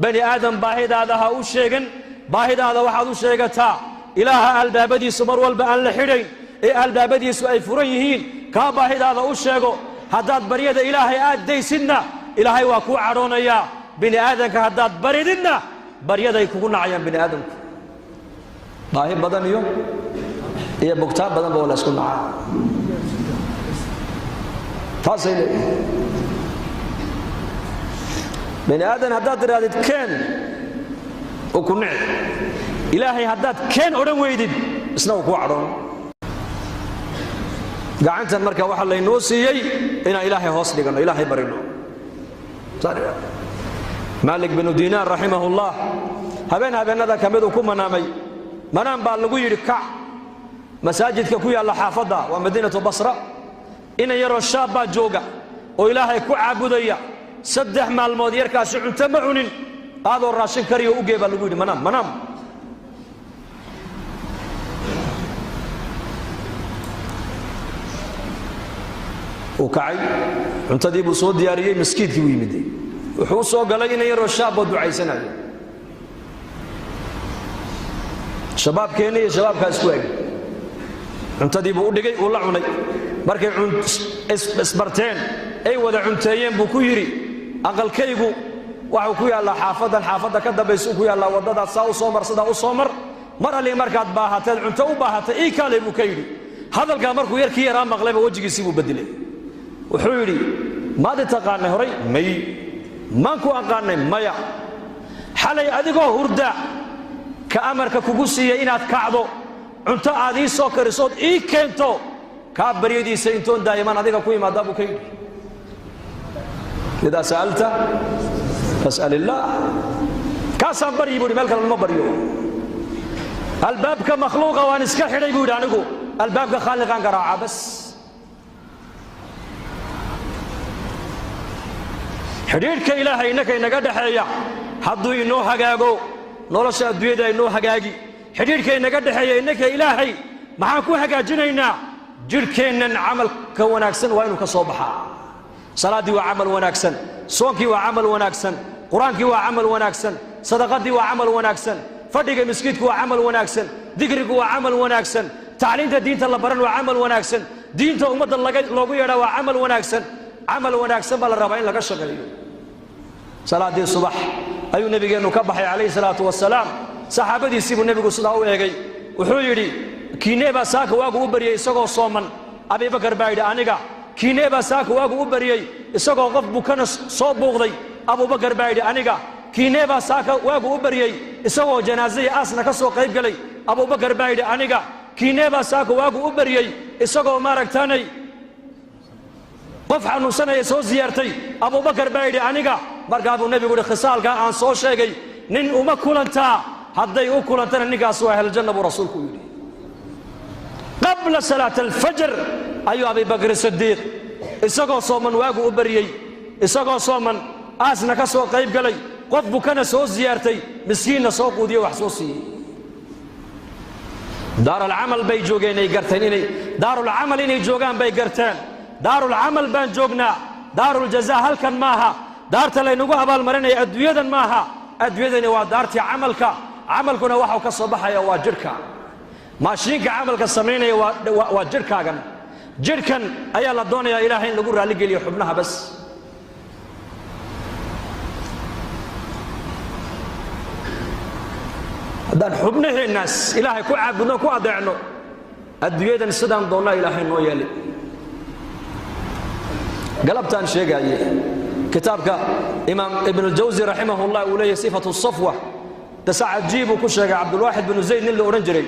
bani aadam baahidaada ha u sheegan baahidaada waxaad u sheegataa ilaaha albaabadiisu mar walba aan la xidhayn ee albaabadiisu ay furan yihiin kaa baahidaada u sheego haddaad baryada ilaahay aad daysidna ilaahay waa kuu cadhoonayaa bini aadanka haddaad barididna baryaday kugu nacayaan bini aadamku baahi badan iyo bugtaan badan ba la isku nacaa taasay leeyihiin bini aadan haddaad tirahdid keen oo ku nici ilaahay haddaad keen odhan weydid isna uu kuu cadhoon gacantan marka waxaa laynoo siiyey inaan ilaahay hoos dhigano ilaahay barino maalik binu diinaar raximahullah habeenada ka mid uu ku manaamay manaan baa lagu yidhi kac masaajidka ku yaalla xaafadda waa madiinatu basra ina yaroo shaab baa jooga oo ilaahay ku caabudaya 3 maalmood yarkaasi cunto ma cunin aadoo raashin kariyo u gee baa lagu yidhi manaam uu kacay cuntadii buu soo diyaariyey maskiidkii u yimid wuxuu soo galay ina yaroo shaab oo ducaysanayo shabaabkeena iyo shabaabkaa isku eg cuntadii buu u dhigay uu la cunay markay isbarteen ay wada cunteeyeen buu ku yidhi aqalkaygu waxuu ku yaallaa xaafadda ka dambaysa ku yaallaa waddadaad saa u soo mar sidaa u soo mar mar allii markaad baahateed cunto u baahatay ii kaalay buu ka yidhi hadalkaa markuu yarkii yaraa maqlayba wejigiisii buu bedelay wuxuu yidhi maad i taqaanay horay may maan ku aqaanay maya xalay adigoo hurda ka amarka kugu siiyey inaad kacdo cunto aad ii soo karisood ii keento kaa baryadiisa intoon daa'iman adiga ku imaadaa buu ka yidhi idaa sa'alta fas'al illaah kaasaan baryi buu yidhi meel kale lama baryo albaabka makhluuqa waan iska xidhay buu yidhi anigu albaabka khaaliqaan garaaca bas xidhiidhka ilaahay innaka inaga dhexeeya hadduu inoo hagaago nolosha adduunyada inoo hagaagi xidhiidhka inaga dhexeeya innaka ilaahay maxaan ku hagaajinaynaa jidhkeennan camalka wanaagsan waa inuu ka soo baxaa salaaddii waa camal wanaagsan soonkii waa camal wanaagsan qur-aankii waa camal wanaagsan sadaqadii waa camal wanaagsan fadhiga miskiidku waa camal wanaagsan dikrigu waa camal wanaagsan tacliinta diinta la baran waa camal wanaagsan diinta ummadda loogu yeedhaa waa camal wanaagsan baa la rabaa in laga shaqeeyo salaaddii subax ayuu nebigeennu ka baxay calayhi salaatu wasalaam saxaabadiisii buu nebigu sidaa u eegay wuxuu yidhi kiinee baa saaka waagu u baryey isagoo sooman abibakar baa yidhi aniga kiinee baa saaka waagu u baryey isagoo qof bukana soo buuqday abubakar baa yidhi aniga kiinee baa saaka waagu u baryey isagoo janaasaya aasna ka soo qayb galay abubakar baa yidhi aniga kiinee baa saaka waagu u baryey isagoo maaragtaanay qof xanuunsanaya soo siyaartay abubakar baa yidhi aniga markaa buu nebigu yidhi khisaalkaa aan soo sheegay nin uma kulantaa hadday u kulantana ninkaas waa ahluljanna buu rasuulku yidhi qabla salaata alfajr ayuu abibakr sidiiq isagoo sooman waagu u baryey isagoo sooman aasna ka soo qayb galay qof bukana soo siyaartay miskiinna soo quudiye wax soo siiyey daarulcamal bay joogeen ay garteen inay daarulcamal inay joogaan bay garteen daarulcamal baan joognaa daaruljazaa halkan maaha daarta laynagu abaalmarinaya adduunyadan maaha adduunyadani waa daartii camalkuna waxau ka soo baxaya waa jidhka maashiinka camalka samaynaya waa jidhkaagan jidhkan ayaa la doonayaa ilaahay in lagu raalligeliyo xubnaha bas haddaan xubnaheennaas ilaahay ku caabudno ku adeecno adduunyadan sidaan doonnaa ilaahay noo yeeli galabtaan sheegaaye kitaabka imaam ibn aljawsi raximahullah uu leeyahay sifatu safwa dasa cajiibuu ku sheegay cabdulwaaxid binu zayd nin la odhan jiray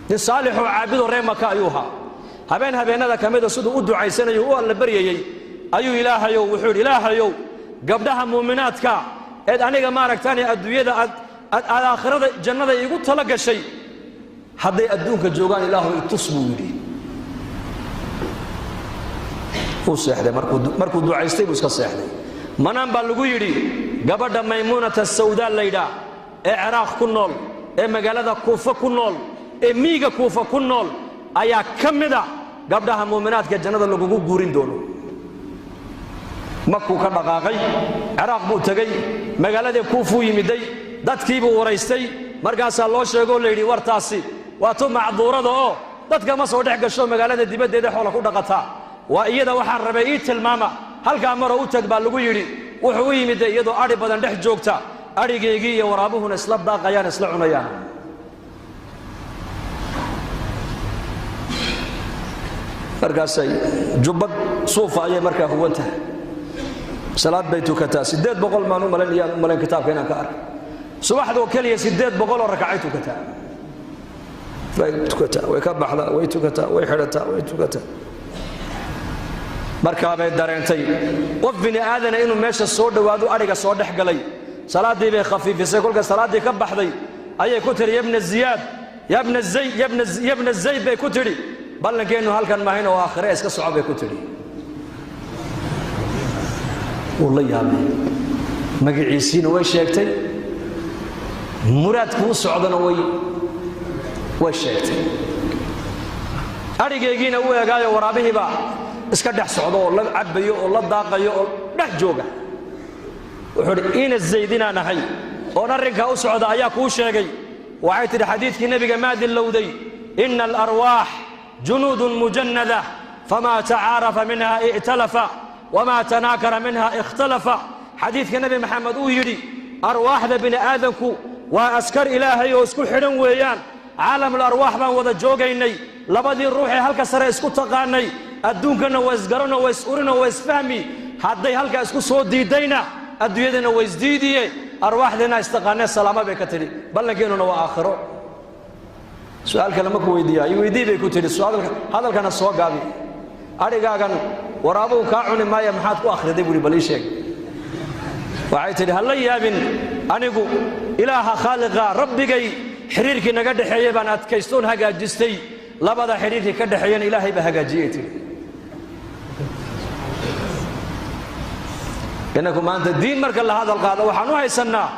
nin saalixoo caabidoo reer maka ayuu ahaa habeenada ka mida siduu u ducaysanayo u alla baryayey ayuu ilaahayow wuxuu yidhi ilaahayow gabdhaha muuminaadka eed aniga maaragtaane adduunyada aad aakhirada jannada iigu tala gashay hadday adduunka joogaan ilaahu itus buu yidhi uu seexday markuu ducaystay buu iska seexday manaan baa lagu yidhi gabadha maymuunata sawdaa laydhaa ee ciraaq ku nool ee magaalada kuufa ku nool ee miiga kuufa ku nool ayaa ka mida gabdhaha muuminaadka jannada lagugu guurin doono makuu ka dhaqaaqay ciraaq buu tagay magaalada kuufuu yimiday dadkii buu waraystay markaasaa loo sheegoo la yidhi wartaasi waa tu macduurada oo dadka ma soo dhex gasho magaalada dibaddeeda xoola ku dhaqataa waa iyada waxaan rabay ii tilmaama halkaa maroo u tag baa lagu yidhi wuxuu u yimiday iyadoo adhi badan dhex joogta adhigaygii iyo waraabuhuna isla daaqayaan isla cunayaan markaasay jubbad suufa ayay markaa huwan tahay salaad bay tukataa 800 maan u malayn kitaabka inaan ka arkay subaxdoo keliya 800 oo rakacay tukataa way ka baxdaa way tukataa way xidhataa way tukataa markaa bay dareentay qof bini aadana inuu meesha soo dhowaado adhiga soo dhex galay salaadii bay khafiifisay kolka salaadii ka baxday ayay ku tiri ibn ziyaad ibn zayd bay ku tiri ballankeenu halkan maahin oo aakhire iska socod bay ku tiri walla yaabay magaciisiina way sheegtay muraadku socdana way sheegtay adhigaygiina uu eegaayo waraabihiiba iska dhex socdo oo la cabayo oo la daaqayo oo dhex jooga wuxuu ina zaydina nahay oo arrinka u socda ayaa ku sheegay waxay tiri xadiidkii nabiga maadin lowday inna al-arwah junudun mujannada fama ta'arafa minha i'talafa wama tanakara minha ikhtalafa xadiidka nabi maxamed uu yiri arwaahda bini aadanku waa askar ilaahay oo isku xidhan weeyaan caalam al-arwah baan wada joogaynay labadii ruux ee halka sare isku taqaanay adduunkana waa isgarano waa is-urino waa isfahmi hadday halka isku soo diidayna adduunyadana waa isdiidiye arwaaxdana istaqaanay salaama bay ka tiri ballankeenuna waa aakhiro su'aal kale ma ku weydiiyaa i weydii bay ku tiri hadalkana soo gaabi adhigaagan waraabuhu kaa cuni maaya maxaad ku akhriday buuri bal ii sheeg waxay tiri ha la yaabin anigu ilaaha khaaliqa rabbigay xiriirkii naga dhexeeyey baan adkaystoon hagaajistay labada xiriirkii ka dhexeeyana ilaahay baa hagaajiyey tiri inaku maanta diin marka la hadal qaado waxaan u haysannaa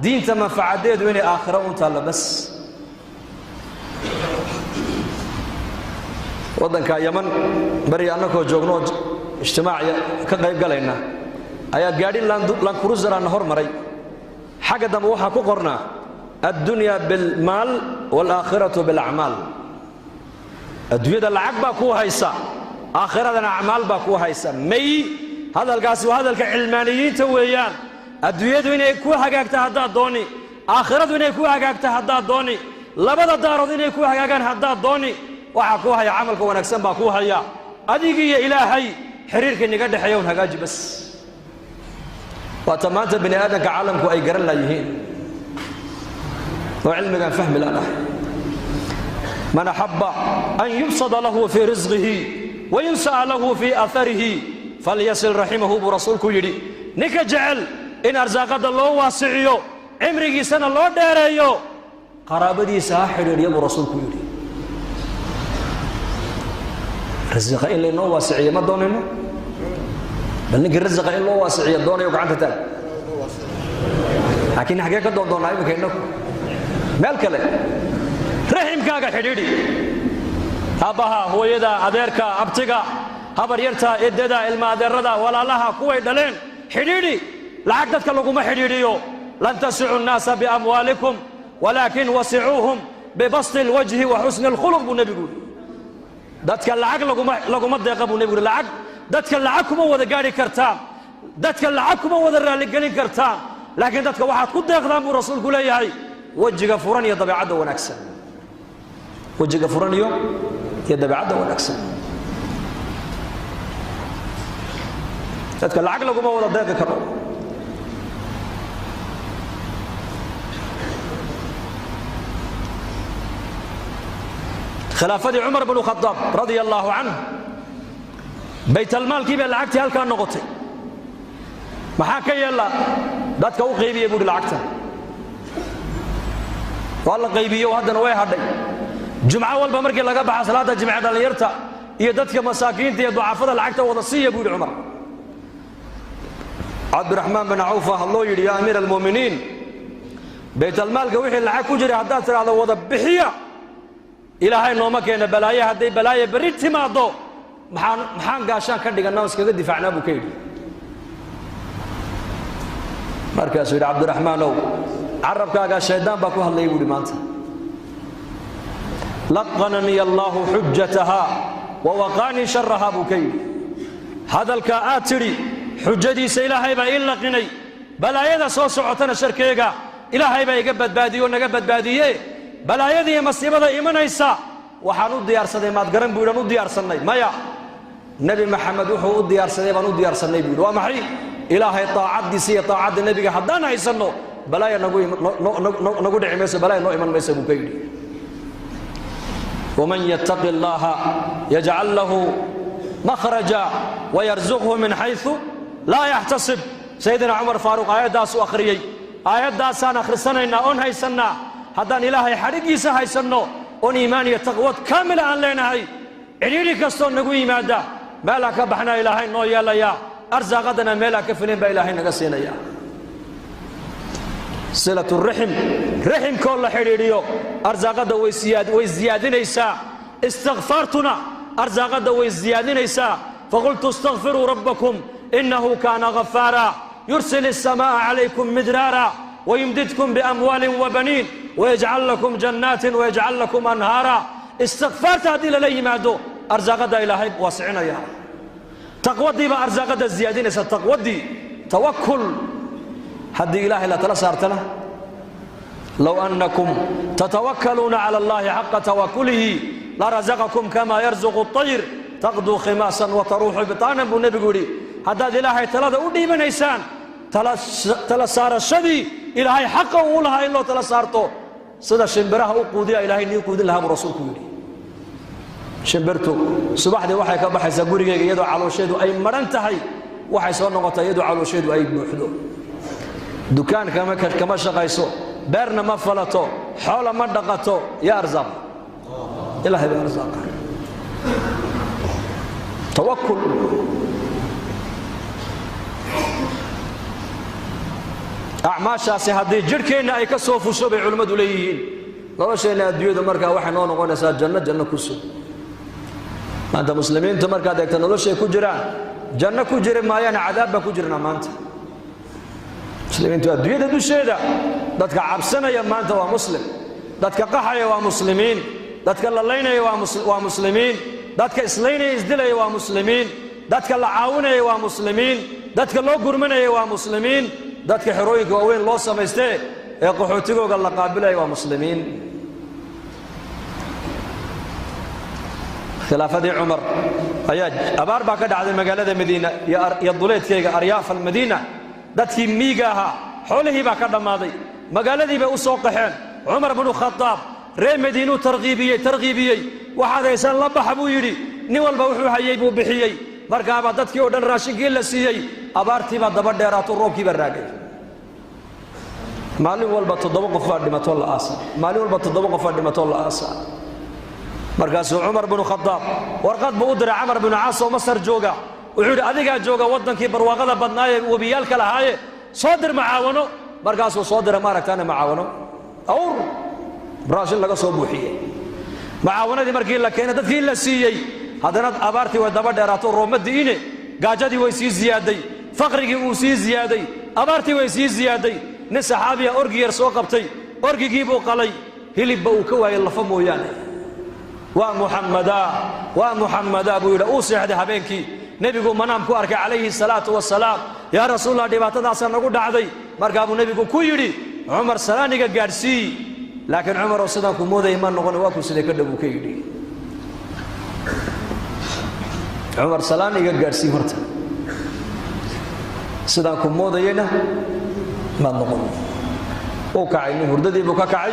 diinta manfacadeedu inay aakhiro un taalla bas waddanka yaman bari annagoo joogno ijtimaaciya ka qayb galayna ayaa gaadhi lankurusarana hormaray xagga dambe waxaa ku qornaa addunya bilmaal waalaakhiratu bilacmaal adduunyada lacag baa kuu haysa aakhiradana acmaal baa kuu haysa may hadalkaasi waa hadalka cilmaaniyiinta weeyaan adduunyadu inay ku hagaagta haddaad dooni aakhiradu inay ku hagaagta haddaad dooni labada daarood inay ku hagaagaan haddaad dooni waxaa kuu haya camalka wanaagsan baa kuu haya adigii iyo ilaahay xiriirkii niga dhexeeya un hagaaji bas waata maanta bini aadanka caalamku ay garan laayihiin oo cilmigaan fahmi laanahay man axabba an yubsada lahu fii risqihi wayunsa'a lahu fii aaharihi falyasil raximahu buu rasuulku yidhi ninka jecel in arsaaqadda loo waasiciyo cimrigiisana loo dheereeyo qaraabadiisa ha xidhiidhiya buu rasuulku yidhi rasiqa in laynoo waasiciyo ma doonayno bal ninkii rasiqa in loo waasiciyo doonayo gacanta taag laakiin xaggee ka doondoonnaa iminka innagu meel kale raximkaaga xidhiidhi aabbaha hooyada adeerka abtiga habar yarta eedada ilma adeerada walaalaha kuway dhaleen xidhiidhi lacag dadka laguma xidhiidhiyo lan tasicu nnaasa biamwaalikum walaakin wasicuuhum bibasti lwajhi wa xusni alkhuluq buu nebigu yidhi dadka lacag laguma deeqa buu nebigu yidhi lacag dadka lacag kuma wada gaadhi kartaan dadka lacag kuma wada raalligelin kartaan laakiin dadka waxaad ku deeqdaan buu rasuulku leeyahay wejiga furan iyo dabeecadda wanaagsan wejiga furan iyo dabeecadda wanaagsan dadka lacag laguma wada deeqi karo khilaafadii cumar bnu khadaab radia allaahu canhu baytalmaalkii bay lacagtii halkaa noqotay maxaa ka yeella dadka u qaybiyey buuhi lacagta waa la qaybiyo haddana way hadhay jumco walba markii laga baxa salaada jimce dhallinyarta iyo dadka masaakiinta iyo ducafada lacagta wada siiya buu yidhi cumar cabdiraxmaan bin cawfa hadloo yidhi yaa amiira almu'miniin baytalmaalka wixii lacag ku jiray haddaad tidhaahdo wada bixiya ilaahay nooma keena balaaye hadday balaaye berri timaaddo maxaan gaashaan ka dhigannaa oo iskaga difaacnaa buu ka yidhi markaasuu yidhi cabdiraxmaanow carabkaagaa shaydaan baa ku hadlayay buuhi maanta laqananii allaahu xujatahaa wa waqaanii sharahaa buu ka yidhi hadalkaa aad tidhi xujadiisa ilaahay baa ii laqinay balaayada soo socotana sharkeega ilaahay baa iga badbaadiye oo naga badbaadiye balaayadiiyo masiibada imanaysa waxaan u diyaarsaday maad garan buu yidhi aan u diyaarsannay maya nebi maxamed wuxuu u diyaarsaday baan u diyaarsannay buu yidhi waa maxay ilaahay taacaddiisa iyo taacadda nebiga haddaan haysanno balaaya nagu dhici mayso balaaya noo iman maysa buu ka yidhi waman yattaqi allaaha yajcal lahu makhraja wayarzuqhu min xaysu laa yaxtasib sayidina cumar faaruuq aayaddaasuu akhriyey aayaddaasaan akhrisanaynaa oon haysannaa haddaan ilaahay xadhiggiisa haysanno oon iimaan iyo taqwad kaamila aan leenahay cidhiidhi kastoo nagu yimaada meelaa ka baxnaa ilaahay noo yeelayaa arsaaqaddana meelaa ka filin baa ilaahay naga siinaya silatu raxim raximkoo la xidhiidhiyo arsaaqadda way siyaadinaysaa istikfaartuna arsaaqadda way siyaadinaysaa faqultu istakfiruu rabbakum innahu kaana ghafaara yursil الsamaaءa calaykum midraara wayumdidkum biamwaalin wabaniin wayajcal lakum jannaatin wayajcal lakum anhaara istikfaarta haddii lala yimaado arsaaqadda ilaahay waasicinaya taqwadii baa arsaaqadda siyaadinaysa taqwadii tawakul haddii ilaahay la tala saartana low annakum tatawakkaluuna cala allahi xaqa tawakulihi larazaqakum kama yarzuqu الطayr taqduu khimaasan wataruuxu bitaanan buu nebigu yidhi haddaad ilaahay talada u dhiibanaysaan tala saarashadii ilaahay xaqa uu lahaa in loo tala saarto sida shimbiraha u quudiya ilaahay nii quudin lahaa buu rasuulku yidhi shimbirtu subaxdii waxay ka baxaysaa gurigeyga iyadoo caloosheedu ay madhan tahay waxay soo noqotaa iyadoo caloosheedu ay buuxdo dukaan kama shaqayso beerna ma falato xoola ma dhaqato yaa arsaaq ilaahay baa arsaaqa tawakul acmaashaasi haddii jidhkeenna ay ka soo fusho bay culimmadu leeyihiin nolosheenna adduunyadu markaa waxay noo noqonaysaa janno ku sug maanta muslimiintu markaad eegta noloshay ku jiraan janno ku jiri maayaana cadaab baan ku jirnaa maanta muslimiintu adduunyada dusheeda dadka cabsanaya maanta waa muslim dadka qaxaya waa muslimiin dadka lalaynaya waa muslimiin dadka islaynaya isdilaya waa muslimiin dadka la caawinaya waa muslimiin dadka loo gurmanaya waa muslimiin dadka xerooyinka waaweyn loo samaystee ee qaxootigooga la qaabilaya waa muslimiin khilaafadii cumar ayaa abaar baa ka dhacday magaalada madiina iyo duleedkeyga aryaaf almadiina dadkii miiga ahaa xoolihii baa ka dhammaaday magaaladii bay u soo qaxeen cumar bnu khadaab reer madiinuu tarqiibiyey waxaad haysaan la baxa buu yidhi nin walba wuxuu hayey buu bixiyey markaabaa dadkii oo dhan raashinkii la siiyey abaartiibaa daba dheeraato roobkiibaa raagay maalin walba 7 qof baa dhimatoo la aasa maalin walba 7 qof baa dhimatoo la aasa markaasuu cumar bnu khadaab warqad buu u diray camar bnu caas oo masar jooga wuxuu yidhi adigaa jooga waddankii barwaaqada badnaayee webiyaalka lahaaye soo dir macaawano markaasuu soo diray ma aragtaane macaawano awr raashin laga soo buuxiyey macaawanadii markii la keenay dadkii la siiyey haddana abaartii way daba dheeraato rooma di'ine gaajadii way sii ziyaaday faqrigii uu sii ziyaaday abaartii way sii ziyaaday nin saxaabiya orgi yar soo qabtay orgigii buu qalay hilibba uu ka waayey lafa mooyaane waa muxammadaa buu yidhi uu seexday habeenkii nebigu manaam ku arkay calayhi salaatu wasalaam yaa rasuulallah dhibaatadaasaa nagu dhacday markaa buu nebigu ku yidhi cumar salaaniga gaadhsii laakiin cumaroo sidaan ku moodayay ma noqon waa ku siday ka dhow uu ka yidhi cumar salaaniga gaadhsii horta sidaan ku moodayayna maad noqon uu kacay nin hurdadii buu ka kacay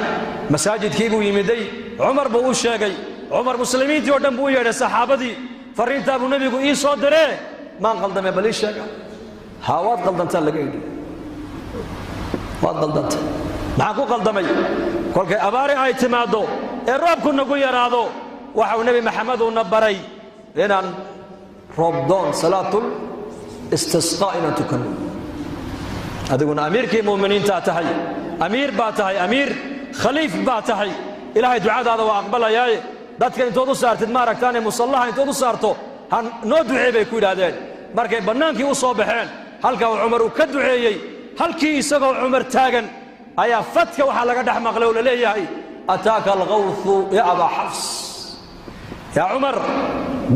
masaajidkii buu yimiday cumar buu u sheegay cumar muslimiintii oo dhan buu u yeedhay saxaabadii farriintaa buu nebigu ii soo diree maan qaldamee bal ii sheega haa waad qaldantaa laga idhi waad qaldantay maxaan ku qaldamay kolkay abaari ay timaaddo ee roobku nagu yaraado waxau nebi maxameduuna baray inaan roobdoon salaatul istisqaa inaan tukanno adiguna amiirkii mu'miniintaa tahay amiir baa tahay amiir khaliif baa tahay ilaahay ducadaada waa aqbalayaaye dadka intood u saartid ma aragtaane musallaha intood u saarto noo duceey bay ku yidhaahdeen markay bannaankii u soo baxeen halka uu cumar uu ka duceeyey halkii isagoo cumar taagan ayaa fadka waxaa laga dhex maqlay oo la leeyahay ataaka alghawthu ya abaa xafs yaa cumar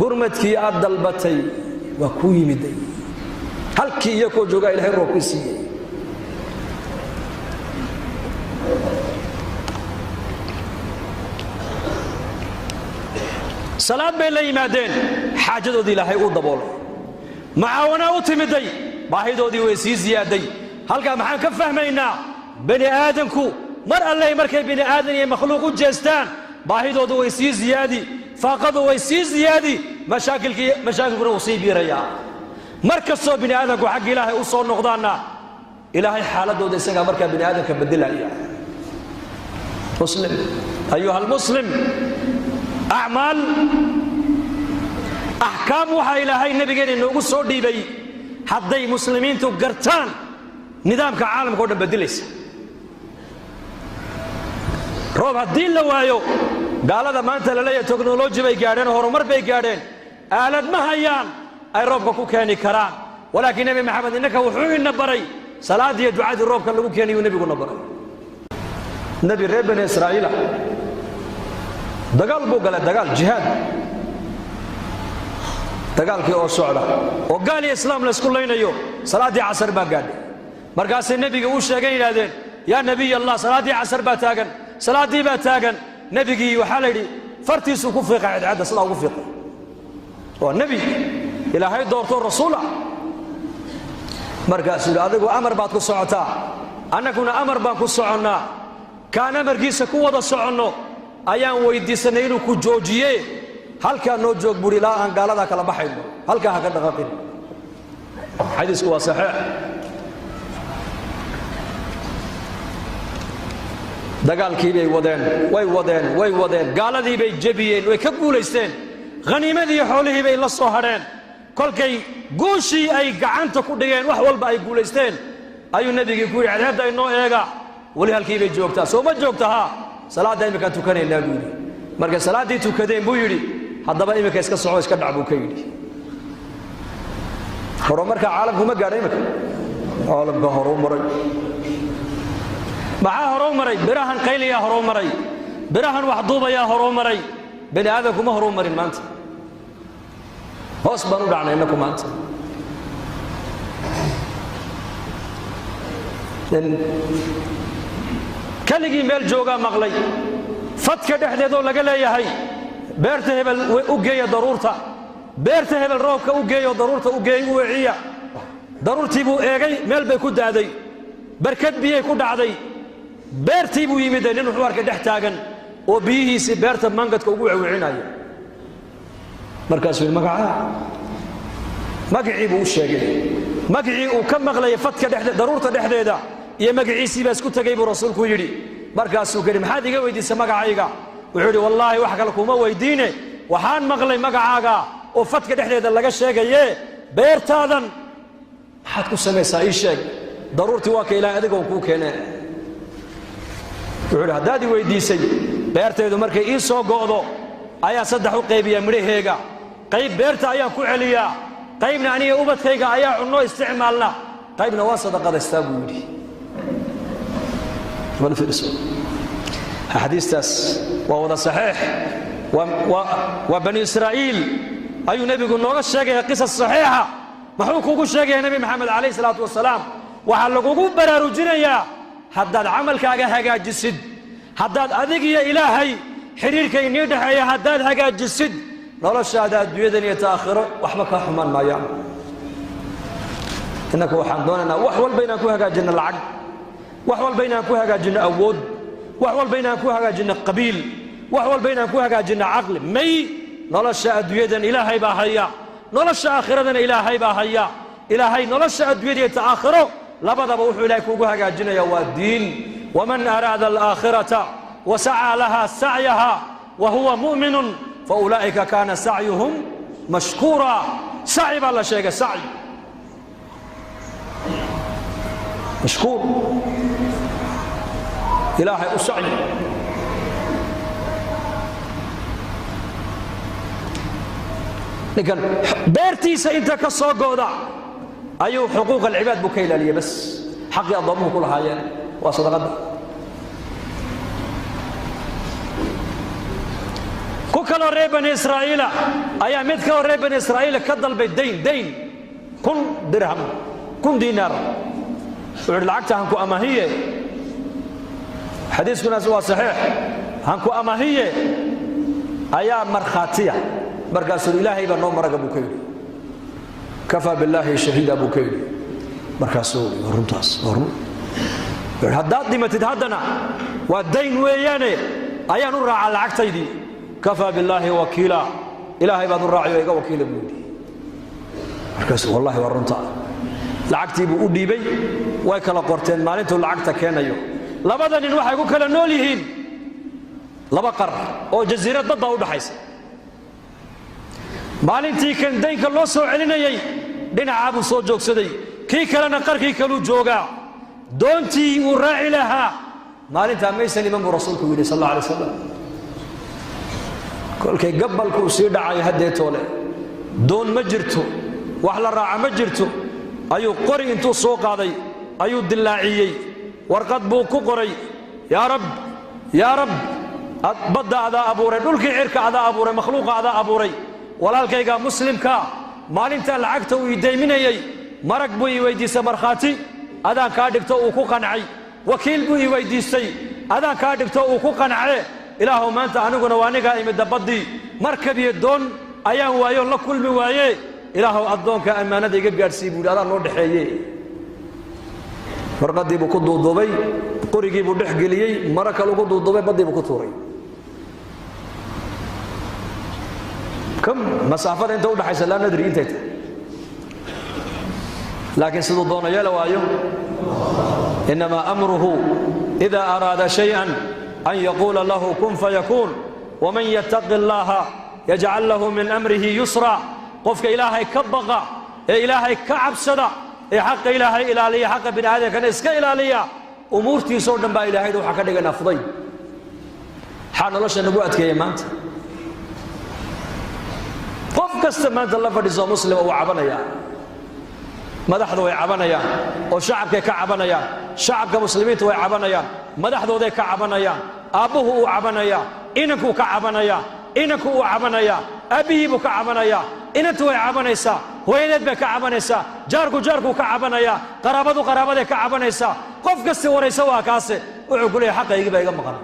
gurmadkii aad dalbatay waa ku yimiday halkii iyakoo joogaa ilaahay roobkii siiyey salaad bay la yimaadeen xaajadoodii ilaahay u daboolay macaawana u timiday baahidoodii way sii ziyaaday halkaa maxaan ka fahmaynaa bani aadamku mar alle markay bani aadan iyo makhluuq u jeestaan baahidoodu way sii ziyaadi faaqadu way sii ziyaadi mashaakilkuna wuu sii biirayaa mar kastoo bani aadamku xagga ilaahay u soo noqdaanna ilaahay xaaladooda isagaa markaa bani aadamka bedelaya muslim ayuha almuslim acmaal axkaam waxaa ilaahay nabigeena inoogu soo dhiibay hadday muslimiintu gartaan nidaamka caalamka o dhan bedelaysa roob haddii la waayo gaalada maanta la leeyahay teknoloji bay gaadheen horumar bay gaadheen aalad ma hayaan ay roobka ku keeni karaan walaakiin nebi maxamed innaka wuxuu ina baray salaadii iyo ducadii roobka lagu keenayuu nebiguna baray nebi reer bani israa'iila dagaal buu galay dagaal jihaad dagaalkii oo socda oo gaal iyo islaam la isku laynayo salaaddii casar baa gaadhay markaasay nebiga u sheegeen yidhaahdeen yaa nebiy allah salaaddii casar baa taagan salaaddii baa taagan nebigii waxaa la yidhi fartiisuu ku fiiqay cadcadda sidaa ugu fiiqay waa nebi ilaahay doorto rasuula markaasuu yidhi adigu amar baad ku socotaa annaguna amar baan ku soconnaa kaan amarkiisa ku wada soconno ayaan weydiisanay inuu ku joojiye halkaa noo joog buuri ilaa aan gaaladaa kala baxayno halkaa ha ka dhaqaaqin xadiisku waa saxiix dagaalkii bay way wadeen gaaladii bay jebiyeen way ka guulaysteen khaniimadii xoolihii bay la soo hadheen kolkay guushii ay gacanta ku dhigeen wax walba ay guulaysteen ayuu nebigii ku yidhi cadceedda inoo eega weli halkii bay joogtaa soo ma joogta haa salaadda imminkaan tukanaynaa buu yidhi markay salaaddii tukadeen buu yidhi haddaba imminka iska soco iska dhac buu ka yidhi horumarkaa caalamku ma gaadha imminka caalamka horuu maray maxaa horuu maray birahan qayliyaa horuu maray birahan wax duubayaa horuu maray bani aadamku ma horuu marin maanta hoos baan u dhacnay innaku maanta keligii meel joogaa maqlay fadka dhexdeedoo laga leeyahay beerta hebel u geeya daruurta beerta hebel roobka u geeyo daruurta u geey u weciya daruurtii buu eegay meel bay ku daaday barkad biyay ku dhacday beertii buu yimidee nin wuxuu arkay dhex taagan oo biyihiisii beerta mangadka ugu wewcinaya markaasuu yidhi magacaa magacii buu u sheegay magacii uu ka maqlayay fadka daruurta dhexdeeda iyo magaciisii baa isku tegay buu rasuulku yidhi markaasuu ka yidhi maxaad iga weydiisay magacayga wuxuu yidhi wallaahi wax kale kuma weydiine waxaan maqlay magacaaga oo fadka dhexdeeda laga sheegaye beertaadan maxaad ku samaysaa ii sheeg daruurtii waa ka ilaahay adigoon kuu keeneen wuxuu yidhi haddaad i weydiisay beertaydu markay ii soo go'do ayaa saddex u qaybiyaa midhaheega qayb beerta ayaan ku celiyaa qaybna aniga ubadkayga ayaa cunno isticmaalna qaybna waa sadaqadaystaa buu yidhi xadiistaas waa wada saxiix waa bani israa'iil ayuu nebigu nooga sheegaya qisas saxiixa muxuu kugu sheegaya nebi maxamed calayhi salaatu wasalaam waxaa lagugu baraarujinayaa haddaad camalkaaga hagaajisid haddaad adig iyo ilaahay xidhiirka inii dhexeeya haddaad hagaajisid noloshaada adduunyadan iyo ta'aakhiro waxba kaa xumaan maayaan innaka waxaan doonaynaa wax walba inaan ku hagaajinno lacag wax walba inaan ku hagaajinno awood wax walba inaan ku hagaajinno qabiil wax walba inaan ku hagaajinno caqli may nolosha adduunyadan ilaahay baa haya nolosha aakhiradana ilaahay baa haya ilaahay nolosha adduunyada iyo ta'aakhiro labadaba wuxuu ilaahay kuugu hagaajinaya waa diin waman araada alaakhirata wasacaa laha sacyaha wa huwa mu'minun faulaa'ika kaana sacyuhum mashkuura saci baa la sheegay saci mashkuur ilaahay u sacyi ninkan beertiisa inta ka soo go'da ayuu xuquuq alcibaad buu ka ilaaliyey bas حقي أضمه كل حاجة وصدقة كل ريبن إسرائيل أيام متك ريبن إسرائيل كدل بالدين دين كن درهم كن دينار العقد هنكو أماهية حديث كنا سوا صحيح هنكو أماهية أيام مرخاتية مركز الإلهي بنو مرق أبو كيلي كفى بالله شهيد أبو كيلي مركز ورمتاس ورم هدات دي ما تتهدنا والدين وياني أيام نرى على العقد دي كفى بالله وكيلا إلهي بعد الراعي ويقى وكيل بودي مركز والله ورمتا لعقتي بودي بي ويكلا قرتين مالنتو لعقتا كان يو لبدا إن waxay ku kala nool yihiin laba qar oo jasiirad dad u dhaxaysa maalintii kan deynka loo soo celinayay dhinaca buu soo joogsaday kii kalena qarkii kalu jooga doontii uu raaci lahaa maalinta maysan iman rasuulku yiri sallallahu alayhi wasallam kolkay gabalku sii dhacay hadee toole doon ma jirto wax la raaca ma jirto ayuu qori intuu soo qaaday ayuu dilaaciyay warqad buu ku qoray yaa rab badda adaa abuuray dhulkii cirka adaa abuuray makhluuqa adaa abuuray walaalkayga muslimka maalinta lacagta uu ideyminayay marag buu ii weydiisay markhaati adaan kaa dhigto uu ku qancay wakiil buu ii weydiistay adaan kaa dhigto uu ku qancay ilaahu maanta aniguna waa aniga imid baddii markab iyo doon ayaan waayo la kulmi waaye ilaahu addoonka ammaanada iga gaarsiin buu adaa noo dhaxeeyay warqadii buu ku duuduubay qorigii buu dhex geliyay maraka lagu duuduubay badii buu ku tuuray كم مسافة أنت وضح لا ندري أنت لكن سيد الضوء يلا وايو إنما أمره إذا أراد شيئا أن يقول له كن فيكون ومن يتق الله يجعل له من أمره يسرا قفك إلهي كبغى إلهي كعب صدا حق إلهي إلهي حق بن هذا كان إسك إلهي أمورتي صورنا با إلهي دو حق دقنا فضي حان الله شنبوءتك يا مانت qof kasta maanta la fadhiiso muslim oo cabanaya madaxdu way cabanayaan oo shacabka ka cabanayaan shacabka muslimiintu way cabanayaan madaxdooda ka cabanayaan aabuhu uu cabanaya inanku ka cabanaya inanku uu cabanaya abihiibu ka cabanaya inantu way cabanaysaa hooyadeed bay ka cabanaysaa jaarku ka cabanaya qaraabadu ka cabanaysaa qof kasta waraysa waa kaase wuxuu ku leeyahay xaqaygi baa iga maqan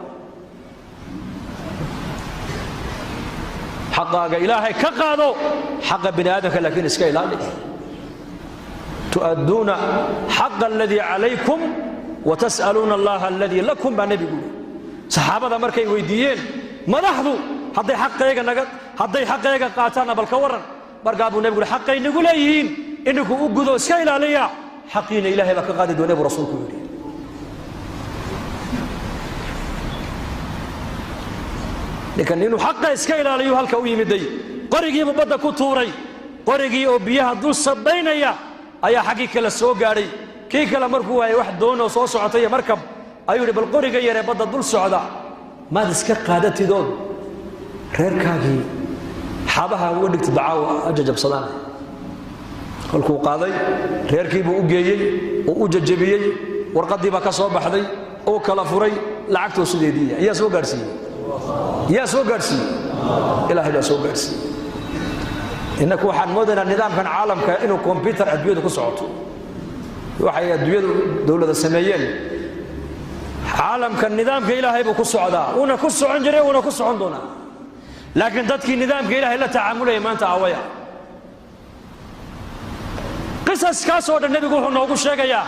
حقك إلهي كقادو حق بني آدم لكن اسكا إلهي تؤدون حق الذي عليكم وتسألون الله الذي لكم بنبي يقول صحابة مركي ويديين ما نحضو حدي حقيقة نقد حدي حقيقة قاتانا بالكورن مرقابو نبي يقول حقي نقول أيهين إنكو أقودو اسكا إلهي حقين إلهي بك قادد ونبي رسولك يقول لكن إنه حقه إسكايل عليه هالكوي مدي قريجي مبدا كتوري قريجي أو بيها دوس صبينيا أي حقيقة للسوق علي كي كلا مركو أي واحد دونه وصوص عطية مركب أيوري بالقريجي يا بدا دول سعداء ما دسك قادتي دول غير كاجي حابها ودك تدعوا أججب صلاة كلكو قاضي غير كيبو أجيي وأججبيي ورقدي بك صوب حدي أو كلا فري لعكتو سديدية يا سوق أرسي يا سوق أرسي إلهي لا سوق أرسي إنك واحد مودنا النظام كان عالم كأنه كمبيوتر أدوية كسعته وحي أدوية دولة السمايين عالم كان نظام كإلهي بكسعدا ونكسع عنجري ونكسع عندنا لكن ذاتك النظام كإلهي لا تعامله ما أنت عويا قصص كاسود النبي يقول نوقف الشيء يا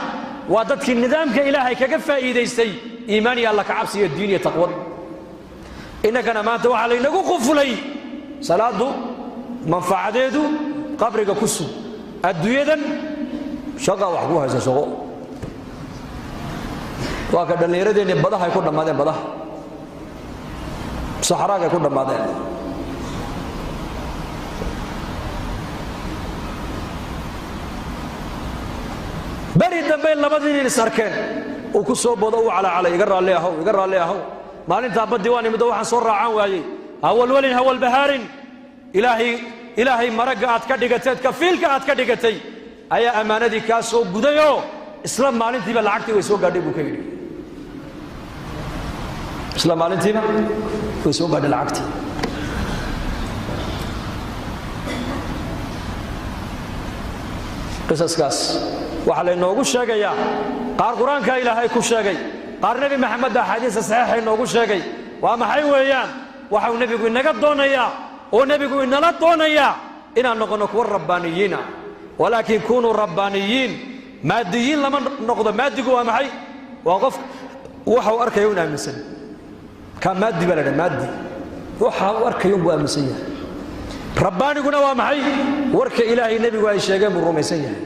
وذاتك النظام كإلهي كجفة إيديستي إيماني الله كعبسي الدين يتقوى إنك أنا ما توعى علينا قفلي صلاة منفعة قبرك كسو الدويدا شقا وحقوها إذا شقو وكذا اللي يريد أن يبضح يكون ماذا بضح صحراء يكون ماذا بريد بين لبدين السركان وكسو بضو على يقرأ عليه هو ما أنت أبد ديواني مدوحا صرع عن واجي أول ولين أول بهارين إلهي مرقعت كدقتي كفيلك عت كدقتي أي أمانة دي كاسو بديو isla maalintiiba lacagtii way soo gaadhay buu ka yidhi isla maalintiiba way soo gaadhay lacagtii qisaskaas waxa la inoogu sheegayaa qaar quraanka ilaahay ku sheegay qaar nabi maxamed axaadiisa saxiixa inoogu sheegay waa maxay weeyaan waxa uu nabigu inaga doonayaa oo nabigu inala doonayaa inaan noqono kuwa rabbaaniyiina walaakiin kunu rabbaaniyiin maadiyiin lama noqdo maadigu waa maxay waa qof waxa uu arkayo in aaminsan ka maadi balada maadi waxa uu arkayo buu aaminsan yahay rabbaaniguna waa maxay warka ilaahay nabigu ay sheegeen buu rumaysan yahay